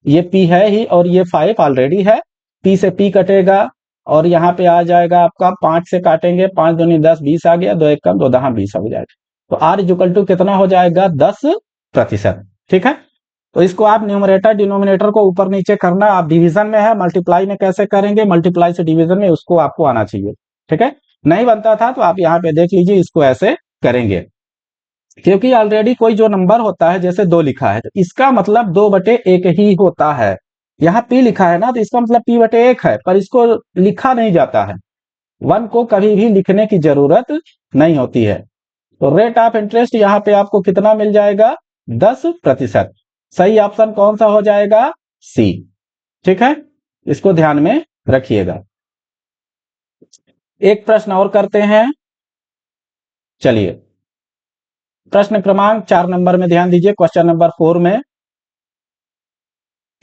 ये p है ही, और ये 5 ऑलरेडी है, p से p कटेगा, और यहाँ पे आ जाएगा आपका 5 से काटेंगे, 5 दूनी 10, 20 आ गया, 2 1 कम, 2 दहां 20 हो जाएगा। तो आर इक्वल टू कितना हो जाएगा, 10%। ठीक है, तो इसको आप न्यूमरेटर डिनोमिनेटर को ऊपर नीचे करना, आप डिवीजन में है, मल्टीप्लाई में कैसे करेंगे, मल्टीप्लाई से डिवीजन में, उसको आपको आना चाहिए। ठीक है, नहीं बनता था तो आप यहाँ पे देख लीजिए, इसको ऐसे करेंगे, क्योंकि ऑलरेडी कोई जो नंबर होता है, जैसे 2 लिखा है, तो इसका मतलब 2/1 ही होता है। यहाँ p लिखा है ना, तो इसका मतलब p/1 है, पर इसको लिखा नहीं जाता है, 1 को कभी भी लिखने की जरूरत नहीं होती है। तो रेट ऑफ इंटरेस्ट यहाँ पे आपको कितना मिल जाएगा, 10%। सही ऑप्शन कौन सा हो जाएगा, सी। ठीक है, इसको ध्यान में रखिएगा। एक प्रश्न और करते हैं, चलिए प्रश्न क्रमांक 4 नंबर में ध्यान दीजिए, क्वेश्चन नंबर 4 में,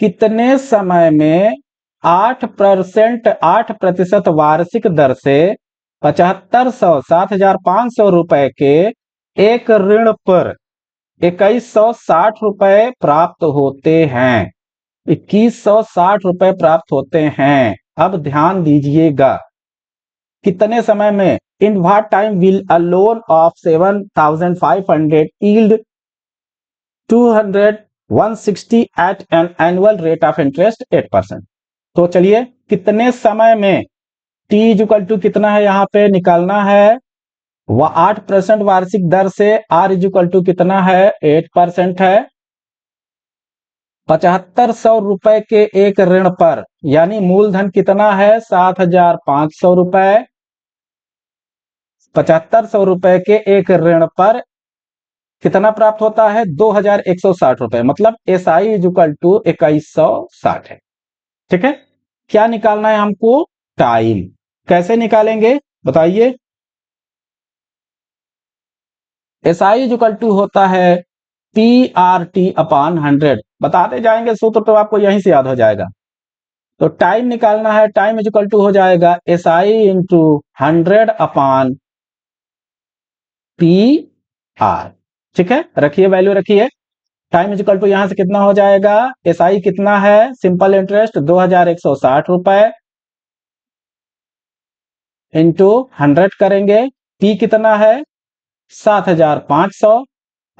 कितने समय में 8% वार्षिक दर से 7500 रुपए के एक ऋण पर 2160 रुपए प्राप्त होते हैं, 2160 रुपए प्राप्त होते हैं। अब ध्यान दीजिएगा, कितने समय में, in what time will a loan of 7500 yield 160 at an annual rate of interest 8%। तो चलिए कितने समय में, t इक्वल टू कितना है, यहाँ पे निकालना है, वह 8% वार्षिक दर से, r इक्वल टू कितना है, 8% है, 7500 रुपए के एक ऋण पर, यानी मूलधन कितना है, 7500 रुपए, 7500 रुपए के एक ऋण पर कितना प्राप्त होता है, 2160 रुपए, मतलब एसआई इक्वल टू 2160 है। ठीक है, क्या निकालना है हमको, टाइम। कैसे निकालेंगे, बताइए। SI इक्वल टू होता है PRT अपॉन 100। बताते जाएंगे सूत्र तो आपको यहीं से याद हो जाएगा। तो टाइम निकालना है, टाइम इक्वल टू हो जाएगा SI इंटू 100 अपॉन PR। ठीक है, रखिए वैल्यू रखिए। टाइम इक्वल टू यहां से कितना हो जाएगा, SI कितना है, सिंपल इंटरेस्ट 2160 रुपए इंटू 100 करेंगे। P कितना है 7500,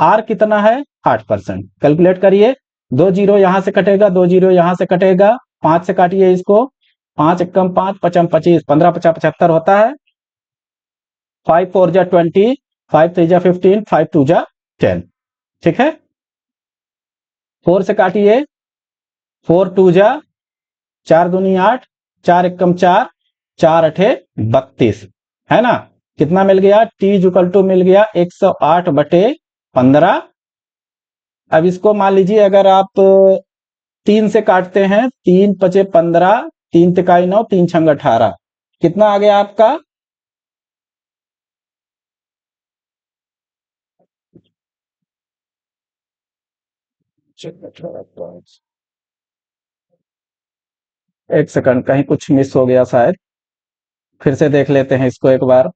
R कितना है 8%। कैलकुलेट करिए, 2 जीरो यहां से कटेगा, 2 जीरो यहां से कटेगा, 5 से काटिए इसको, 5 एकम 5 पचम 25, 15 50 75 होता है। 5 4 जा 20, 5 3 जा 15, 5 2 जा 10। ठीक है, 4 से काटिए, 4 2 जा 4 दूनी 8, 4 एकम 4, 4 अठे 32, है ना। कितना मिल गया, T इक्वल टू मिल गया 108 बटे 15। अब इसको मान लीजिए अगर आप 3 से काटते हैं, 3 पचे 15, 3 तिकाई 9, 3 छंग 18, कितना आ गया आपका, एक सेकंड कहीं कुछ मिस हो गया शायद, फिर से देख लेते हैं इसको एक बार,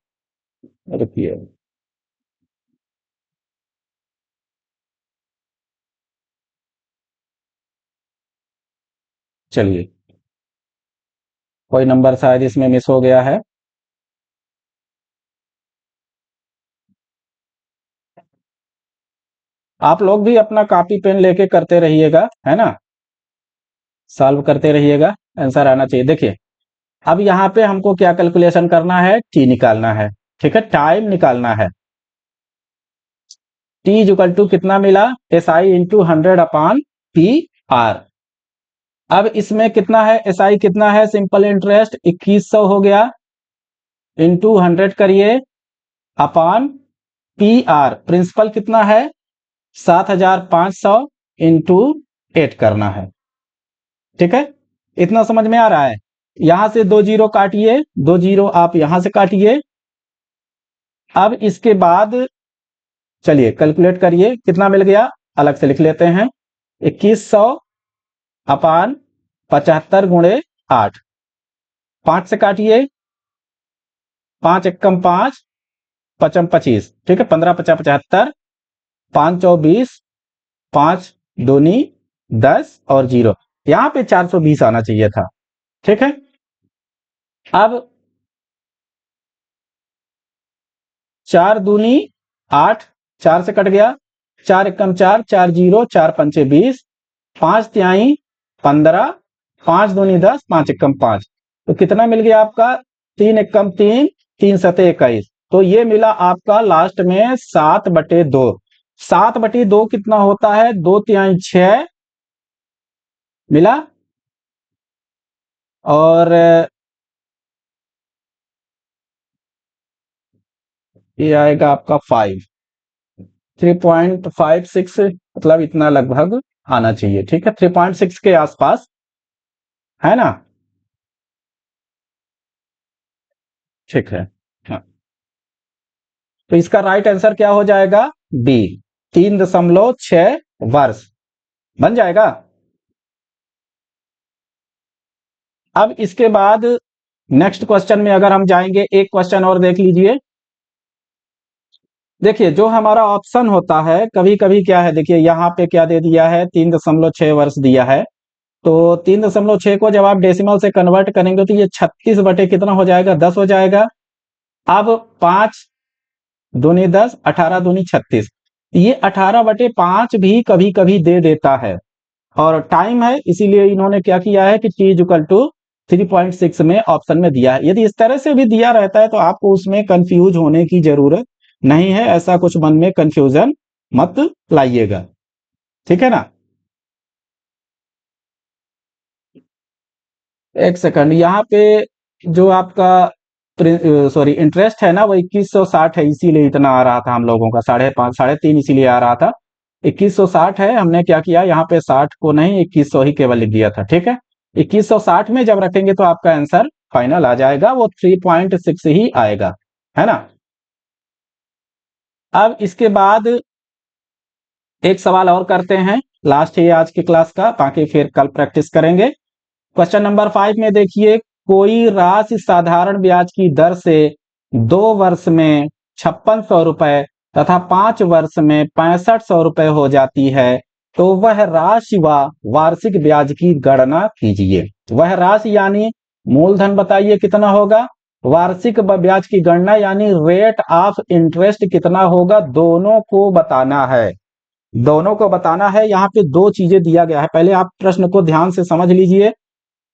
रुकिए। चलिए, कोई नंबर शायद इसमें मिस हो गया है। आप लोग भी अपना कॉपी पेन लेके करते रहिएगा, है ना, सॉल्व करते रहिएगा, आंसर आना चाहिए। देखिए, अब यहाँ पे हमको क्या कैलकुलेशन करना है, टी निकालना है। ठीक है, टाइम निकालना है। टी इक्वल टू कितना मिला, SI इंटू 100 अपॉन PR। अब इसमें कितना है, SI कितना है, सिंपल इंटरेस्ट 2100 हो गया, इंटू 100 करिए अपॉन PR, प्रिंसिपल कितना है 7500 इंटू 8 करना है। ठीक है, इतना समझ में आ रहा है। यहां से 2 जीरो काटिए, 2 जीरो आप यहां से काटिए। अब इसके बाद चलिए कैलकुलेट करिए, कितना मिल गया, अलग से लिख लेते हैं, 2100 अपान 75 गुणे 8, 5 से काटिए, 5 एकम 5, पचम 25, ठीक है, 15 50 75, 5 24, 5 दूनी 10 और 0, यहां पे 420 आना चाहिए था। ठीक है, अब 4 दूनी 8, 4 से कट गया, 4 एकम 4, 4 जीरो, 4 पंचे 20, 5 तिहाई 15, 5 दूनी 10, 5 एकम 5, तो कितना मिल गया आपका, 3 एकम 3, 3 सते 21, तो ये मिला आपका लास्ट में 7/2। 7/2 कितना होता है, 2 तिहाई 6 मिला, और ये आएगा आपका 5, 3.56, मतलब इतना लगभग आना चाहिए। ठीक है, 3.6 के आसपास, है ना। ठीक है, हाँ। तो इसका राइट आंसर क्या हो जाएगा, बी, 3.6 वर्ष बन जाएगा। अब इसके बाद नेक्स्ट क्वेश्चन में अगर हम जाएंगे, एक क्वेश्चन और देख लीजिए। देखिए, जो हमारा ऑप्शन होता है कभी कभी क्या है, देखिए यहाँ पे क्या दे दिया है, 3.6 वर्ष दिया है, तो 3.6 को जब आप डेसिमल से कन्वर्ट करेंगे तो ये 36 बटे कितना हो जाएगा, 10 हो जाएगा। अब 5 दूनी 10, 18 दूनी 36, ये 18/5 भी कभी कभी दे देता है, और टाइम है, इसीलिए इन्होंने क्या किया है कि T इक्वल टू 3.6 में ऑप्शन में दिया है। यदि इस तरह से भी दिया रहता है तो आपको उसमें कंफ्यूज होने की जरूरत नहीं है, ऐसा कुछ मन में कंफ्यूजन मत लाइएगा। ठीक है ना, एक सेकंड, यहाँ पे जो आपका सॉरी इंटरेस्ट है ना, वो 2160 है, इसीलिए इतना आ रहा था हम लोगों का, 5.5 3.5 इसीलिए आ रहा था। 2160 है, हमने क्या किया यहाँ पे 60 को नहीं 2100 ही केवल लिख दिया था। ठीक है, 2160 में जब रखेंगे तो आपका आंसर फाइनल आ जाएगा वो 3.6 ही आएगा, है ना। अब इसके बाद एक सवाल और करते हैं, लास्ट है आज की क्लास का, बाकी फिर कल प्रैक्टिस करेंगे। क्वेश्चन नंबर 5 में देखिए, कोई राशि साधारण ब्याज की दर से 2 वर्ष में 5600 रुपए तथा 5 वर्ष में 6500 रुपए हो जाती है, तो वह राशि व वार्षिक ब्याज की गणना कीजिए। वह राशि यानी मूलधन बताइए कितना होगा, वार्षिक ब्याज की गणना यानी रेट ऑफ इंटरेस्ट कितना होगा, दोनों को बताना है, दोनों को बताना है। यहाँ पे दो चीजें दिया गया है, पहले आप प्रश्न को ध्यान से समझ लीजिए,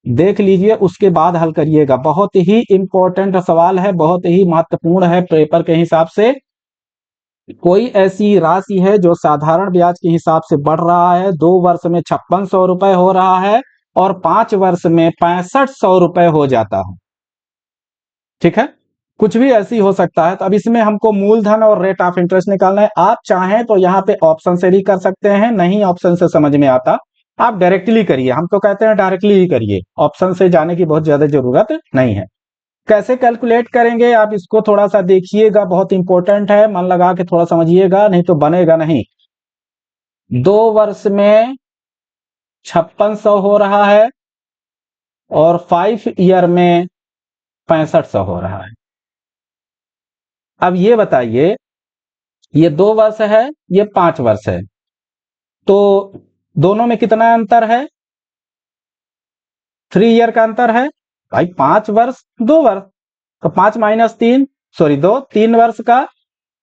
देख लीजिए, उसके बाद हल करिएगा। बहुत ही इंपॉर्टेंट सवाल है, बहुत ही महत्वपूर्ण है पेपर के हिसाब से। कोई ऐसी राशि है जो साधारण ब्याज के हिसाब से बढ़ रहा है, 2 वर्ष में 5600 रुपए हो रहा है और 5 वर्ष में 6500 रुपए हो जाता है, ठीक है। कुछ भी ऐसी हो सकता है। तो अब इसमें हमको मूलधन और रेट ऑफ इंटरेस्ट निकालना है। आप चाहें तो यहाँ पे ऑप्शन से भी कर सकते हैं, नहीं ऑप्शन से समझ में आता आप डायरेक्टली करिए, हम तो कहते हैं डायरेक्टली ही करिए, ऑप्शन से जाने की बहुत ज्यादा जरूरत नहीं है। कैसे कैलकुलेट करेंगे आप इसको थोड़ा सा देखिएगा, बहुत इंपॉर्टेंट है, मन लगा के थोड़ा समझिएगा, नहीं तो बनेगा नहीं। 2 वर्ष में 5600 हो रहा है और 5 ईयर में 6500 हो रहा है। अब ये बताइए, ये 2 वर्ष है, ये 5 वर्ष है, तो दोनों में कितना अंतर है, 3 ईयर का अंतर है भाई। 5 वर्ष 2 वर्ष, तो 5 माइनस 3, सॉरी 2, 3 वर्ष का।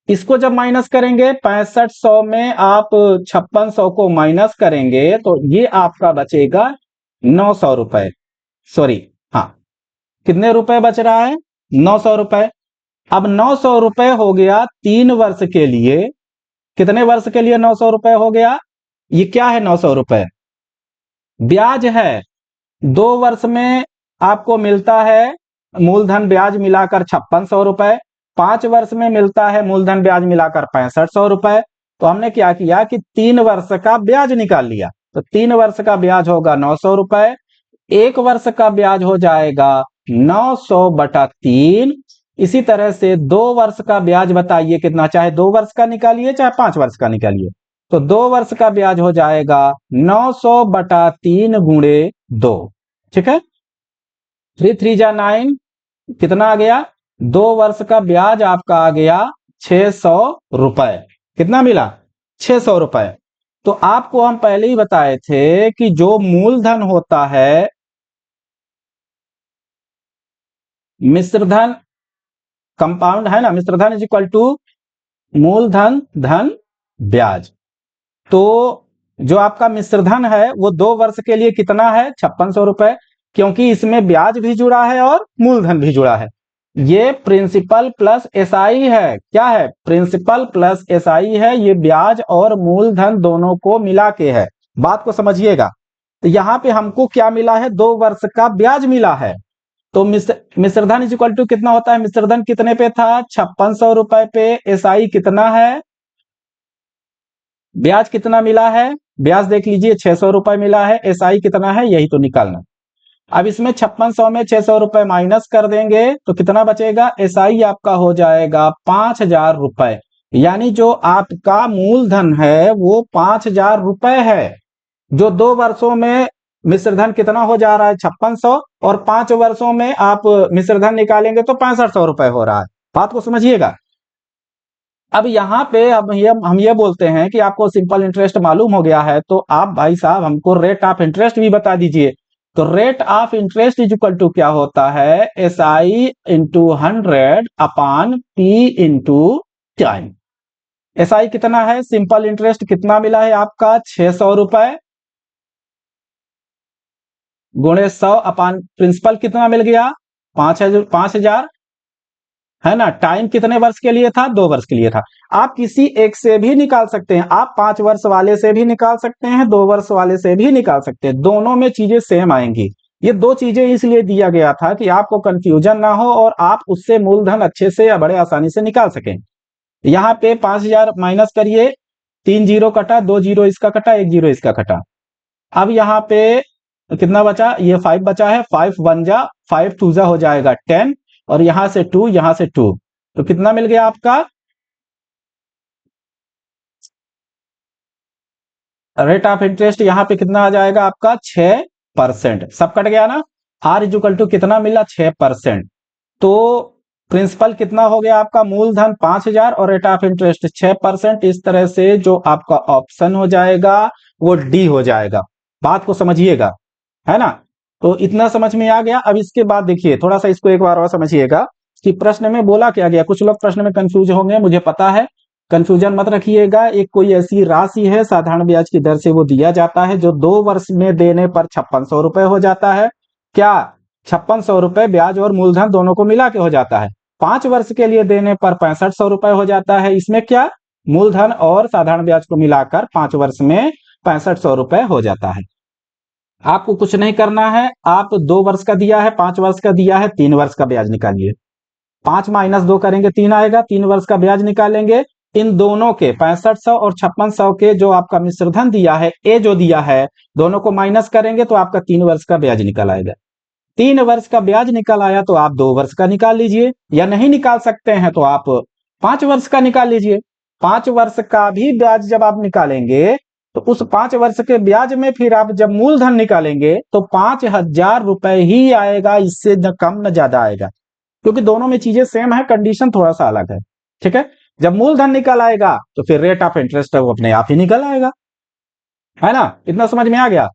इसको जब माइनस करेंगे 6500 में आप 5600 को माइनस करेंगे तो ये आपका बचेगा 900 रुपए, सॉरी हाँ, कितने रुपए बच रहा है, 900 रुपए। अब 900 रुपए हो गया 3 वर्ष के लिए, कितने वर्ष के लिए 900 रुपए हो गया, ये क्या है 900 रुपए, ब्याज है। 2 वर्ष में आपको मिलता है मूलधन ब्याज मिलाकर 5600 रुपए, 5 वर्ष में मिलता है मूलधन ब्याज मिलाकर 6500 रुपए। तो हमने क्या किया कि 3 वर्ष का ब्याज निकाल लिया, तो 3 वर्ष का ब्याज होगा 900 रुपए, 1 वर्ष का ब्याज हो जाएगा 900 बटा 3। इसी तरह से 2 वर्ष का ब्याज बताइए कितना, चाहे 2 वर्ष का निकालिए चाहे 5 वर्ष का निकालिए, तो 2 वर्ष का ब्याज हो जाएगा 900 बटा 3 गुणे 2, ठीक है। 3 3 जा 9, कितना आ गया, 2 वर्ष का ब्याज आपका आ गया 600 रुपए, कितना मिला 600 रुपए। तो आपको हम पहले ही बताए थे कि जो मूलधन होता है, मिश्रधन कंपाउंड है ना, मिश्रधन इज इक्वल टू मूलधन धन ब्याज। तो जो आपका मिश्रधन है वो 2 वर्ष के लिए कितना है 5600 रुपए, क्योंकि इसमें ब्याज भी जुड़ा है और मूलधन भी जुड़ा है। ये प्रिंसिपल प्लस एसआई है, क्या है, प्रिंसिपल प्लस एसआई है, ये ब्याज और मूलधन दोनों को मिला के है, बात को समझिएगा। तो यहाँ पे हमको क्या मिला है, 2 वर्ष का ब्याज मिला है। तो मिश्रधन इज इक्वल टू कितना होता है, मिश्रधन कितने पे था 5600 रुपए पे, एसआई कितना है, ब्याज कितना मिला है, ब्याज देख लीजिए 600 रुपए मिला है, एसआई कितना है यही तो निकालना। अब इसमें 5600 में 600 रुपए माइनस कर देंगे तो कितना बचेगा, एसआई आपका हो जाएगा 5000 रुपए, यानी जो आपका मूलधन है वो 5000 रुपए है। जो 2 वर्षों में मिश्रधन कितना हो जा रहा है 5600, और 5 वर्षों में आप मिश्रधन निकालेंगे तो 6500 रुपए हो रहा है, बात को समझिएगा। अब यहाँ पे अब हम ये बोलते हैं कि आपको सिंपल इंटरेस्ट मालूम हो गया है, तो आप भाई साहब हमको रेट ऑफ इंटरेस्ट भी बता दीजिए। तो rate of interest is equal to क्या होता है, S I into 100 upon P into time. S I कितना है, सिंपल इंटरेस्ट कितना मिला है आपका 600 रुपए, गुणे 100 अपान प्रिंसिपल कितना मिल गया 5000, है ना। टाइम कितने वर्ष के लिए था, 2 वर्ष के लिए था। आप किसी एक से भी निकाल सकते हैं, आप 5 वर्ष वाले से भी निकाल सकते हैं, 2 वर्ष वाले से भी निकाल सकते हैं, दोनों में चीजें सेम आएंगी। ये 2 चीजें इसलिए दिया गया था कि आपको कंफ्यूजन ना हो और आप उससे मूलधन अच्छे से या बड़े आसानी से निकाल सकें। यहाँ पे 5000 माइनस करिए, 3 जीरो कटा, 2 जीरो इसका कटा, 1 जीरो इसका कटा। अब यहाँ पे तो कितना बचा, ये 5 बचा है, 5 1 जा 5 2 जा हो जाएगा 10, और यहां से 2, यहां से 2, तो कितना मिल गया आपका रेट ऑफ इंटरेस्ट, यहां पे कितना आ जाएगा आपका 6%। सब कट गया ना। आर इक्वल टू कितना मिला, 6%। तो प्रिंसिपल कितना हो गया आपका, मूलधन 5,000 और रेट ऑफ इंटरेस्ट 6%। इस तरह से जो आपका ऑप्शन हो जाएगा वो डी हो जाएगा। बात को समझिएगा, है ना। तो इतना समझ में आ गया। अब इसके बाद देखिए थोड़ा सा इसको एक बार और समझिएगा कि प्रश्न में बोला क्या गया। कुछ लोग प्रश्न में कंफ्यूज होंगे, मुझे पता है, कंफ्यूजन मत रखिएगा। एक कोई ऐसी राशि है साधारण ब्याज की दर से वो दिया जाता है जो 2 वर्ष में देने पर 5600 रुपए हो जाता है। क्या 5600 रुपए ब्याज और मूलधन दोनों को मिला के हो जाता है। 5 वर्ष के लिए देने पर 6500 रुपए हो जाता है। इसमें क्या, मूलधन और साधारण ब्याज को मिलाकर 5 वर्ष में 6500 रुपए हो जाता है। आपको कुछ नहीं करना है, आप 2 वर्ष का दिया है, 5 वर्ष का दिया है, 3 वर्ष का ब्याज निकालिए। 5 माइनस 2 करेंगे 3 आएगा, 3 वर्ष का ब्याज निकालेंगे। इन दोनों के 6500 और 5600 के जो आपका मिश्रधन दिया है, ए जो दिया है, दोनों को माइनस करेंगे तो आपका 3 वर्ष का ब्याज निकल आएगा। 3 वर्ष का ब्याज निकल आया तो आप 2 वर्ष का निकाल लीजिए, या नहीं निकाल सकते हैं तो आप 5 वर्ष का निकाल लीजिए। 5 वर्ष का भी ब्याज जब आप निकालेंगे तो उस 5 वर्ष के ब्याज में फिर आप जब मूलधन निकालेंगे तो 5,000 रुपए ही आएगा, इससे न कम न ज्यादा आएगा, क्योंकि दोनों में चीजें सेम है, कंडीशन थोड़ा सा अलग है। ठीक है, जब मूलधन निकल आएगा तो फिर रेट ऑफ इंटरेस्ट वो अपने आप ही निकल आएगा, है ना। इतना समझ में आ गया।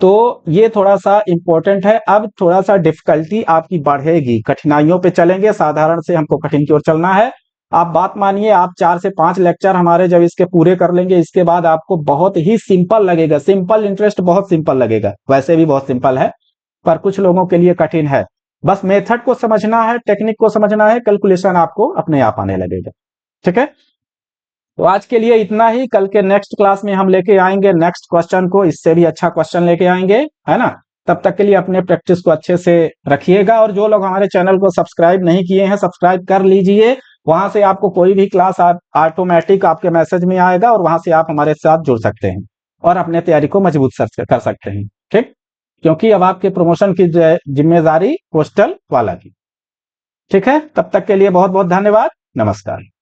तो ये थोड़ा सा इंपॉर्टेंट है। अब थोड़ा सा डिफिकल्टी आपकी बढ़ेगी, कठिनाइयों पे चलेंगे, साधारण से हमको कठिन की ओर चलना है। आप बात मानिए, आप 4 से 5 लेक्चर हमारे जब इसके पूरे कर लेंगे, इसके बाद आपको बहुत ही सिंपल लगेगा। सिंपल इंटरेस्ट बहुत सिंपल लगेगा, वैसे भी बहुत सिंपल है, पर कुछ लोगों के लिए कठिन है। बस मेथड को समझना है, टेक्निक को समझना है, कैलकुलेशन आपको अपने आप आने लगेगा। ठीक है, तो आज के लिए इतना ही। कल के नेक्स्ट क्लास में हम लेके आएंगे नेक्स्ट क्वेश्चन को, इससे भी अच्छा क्वेश्चन लेके आएंगे, है ना। तब तक के लिए अपने प्रैक्टिस को अच्छे से रखिएगा, और जो लोग हमारे चैनल को सब्सक्राइब नहीं किए हैं सब्सक्राइब कर लीजिए। वहां से आपको कोई भी क्लास ऑटोमेटिक आपके मैसेज में आएगा, और वहां से आप हमारे साथ जुड़ सकते हैं और अपने तैयारी को मजबूत कर सकते हैं। ठीक, क्योंकि अब आपके प्रमोशन की जिम्मेदारी पोस्टल वाला की। ठीक है, तब तक के लिए बहुत बहुत धन्यवाद, नमस्कार।